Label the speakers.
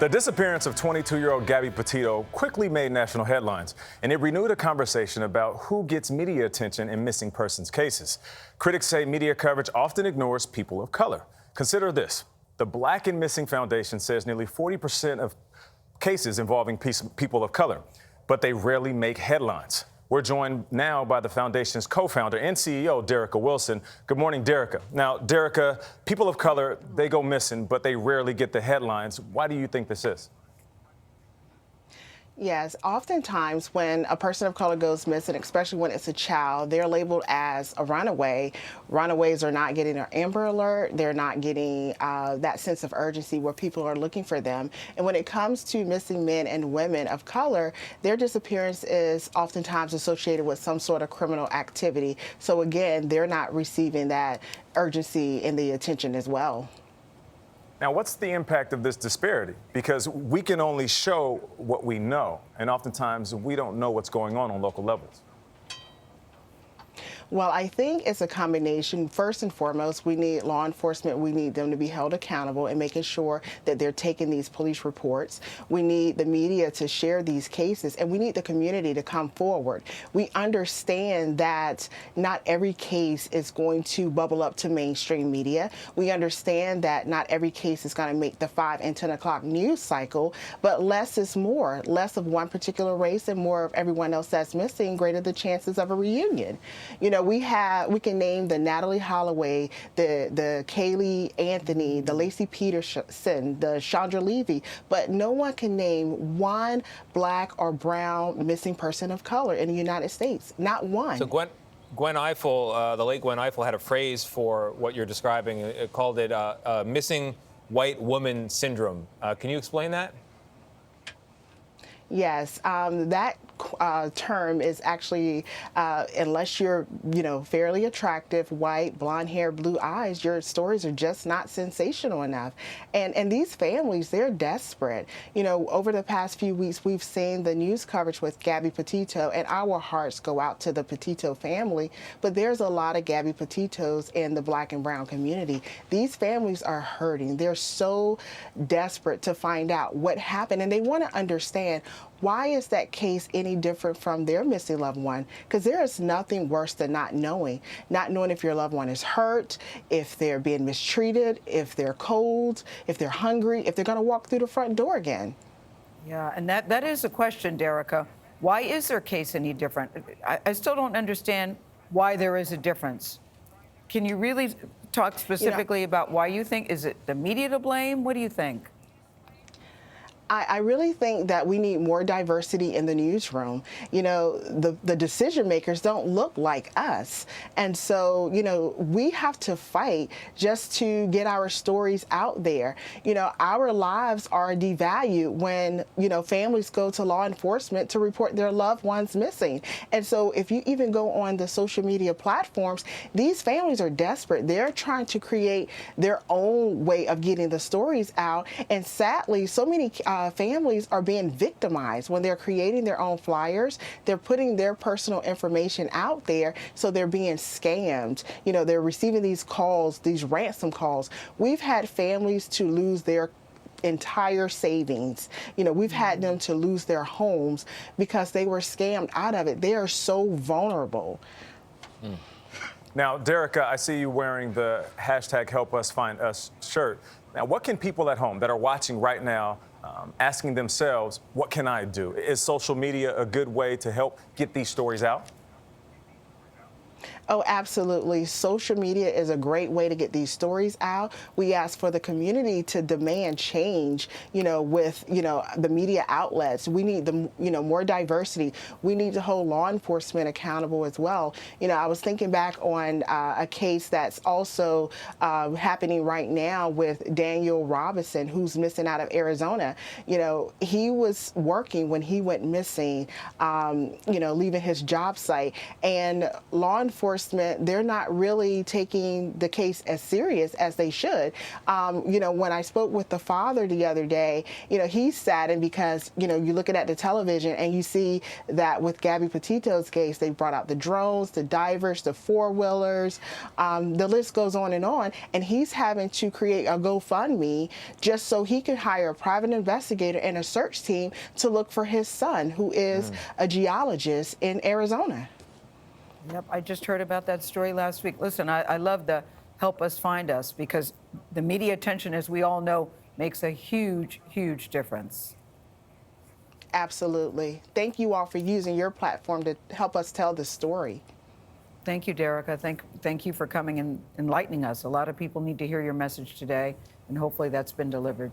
Speaker 1: The disappearance of 22-year-old Gabby Petito quickly made national headlines, and it renewed a conversation about who gets media attention in missing persons cases. Critics say media coverage often ignores people of color. Consider this. The Black and Missing Foundation says nearly 40% of cases involving people of color, but they rarely make headlines. We're joined now by the foundation's co-founder and CEO, Derrica Wilson. Good morning, Derrica. Now, Derrica, people of color, they go missing, but they rarely get the headlines. Why do you think this is?
Speaker 2: Yes, oftentimes when a person of color goes missing, especially when it's a child, they're labeled as a runaway. Runaways are not getting an Amber Alert. They're not getting that sense of urgency where people are looking for them. And when it comes to missing men and women of color, their disappearance is oftentimes associated with some sort of criminal activity. So again, they're not receiving that urgency and the attention as well.
Speaker 1: Now, what's the impact of this disparity? Because we can only show what we know, and oftentimes we don't know what's going on local levels.
Speaker 2: Well, I think it's a combination. First and foremost, we need law enforcement. We need them to be held accountable and making sure that they're taking these police reports. We need the media to share these cases, and we need the community to come forward. We understand that not every case is going to bubble up to mainstream media. We understand that not every case is going to make the 5 and 10 o'clock news cycle, but less is more. Less of one particular race and more of everyone else that's missing, greater the chances of a reunion. You know, we can name the Natalie Holloway, the Kaylee Anthony, the Lacey Peterson, the Chandra Levy, but no one can name one Black or brown missing person of color in the United States. Not one.
Speaker 3: So Gwen Ifill, the late Gwen Ifill, had a phrase for what you're describing. It called it missing white woman syndrome. Can you explain that?
Speaker 2: Yes, that term is actually, unless you're, fairly attractive, white, blonde hair, blue eyes, your stories are just not sensational enough. And these families, they're desperate. Over the past few weeks, we've seen the news coverage with Gabby Petito, and our hearts go out to the Petito family. But there's a lot of Gabby Petitos in the Black and brown community. These families are hurting. They're so desperate to find out what happened, and they want to understand, why is that case any different from their missing loved one? Because there is nothing worse than not knowing if your loved one is hurt, if they're being mistreated, if they're cold, if they're hungry, if they're going to walk through the front door again.
Speaker 4: Yeah, and that is a question, Derrica. Why is their case any different? I still don't understand why there is a difference. Can you really talk specifically about why you think? Is it the media to blame? What do you think?
Speaker 2: I really think that we need more diversity in the newsroom. The decision makers don't look like us. And so, we have to fight just to get our stories out there. Our lives are devalued when, families go to law enforcement to report their loved ones missing. And so if you even go on the social media platforms, these families are desperate. They're trying to create their own way of getting the stories out. And sadly, so many families are being victimized when they're creating their own flyers. They're putting their personal information out there, so they're being scammed. They're receiving these calls, these ransom calls. We've had families to lose their entire savings. We've had them to lose their homes because they were scammed out of it. They are so vulnerable.
Speaker 1: Now, Derrica, I see you wearing the hashtag Help Us Find Us shirt. Now, what can people at home that are watching right now asking themselves, what can I do? Is social media a good way to help get these stories out?
Speaker 2: Oh, absolutely. Social media is a great way to get these stories out. We ask for the community to demand change, with, the media outlets. We need more diversity. We need to hold law enforcement accountable as well. I was thinking back on a case that's also happening right now with Daniel Robinson, who's missing out of Arizona. He was working when he went missing, leaving his job site, and law enforcement enforcement, they're not really taking the case as serious as they should. You know, when I spoke with the father the other day, you know, he's saddened because, you know, you're looking at the television and you see that with Gabby Petito's case, they brought out the drones, the divers, the four-wheelers, the list goes on, and he's having to create a GoFundMe just so he can hire a private investigator and a search team to look for his son, who is a geologist in Arizona.
Speaker 4: Yep, I just heard about that story last week. Listen, I love the help us find us, because the media attention, as we all know, makes a huge, huge difference.
Speaker 2: Absolutely. Thank you all for using your platform to help us tell the story.
Speaker 4: Thank you, Derrica. Thank you for coming and enlightening us. A lot of people need to hear your message today, and hopefully that's been delivered.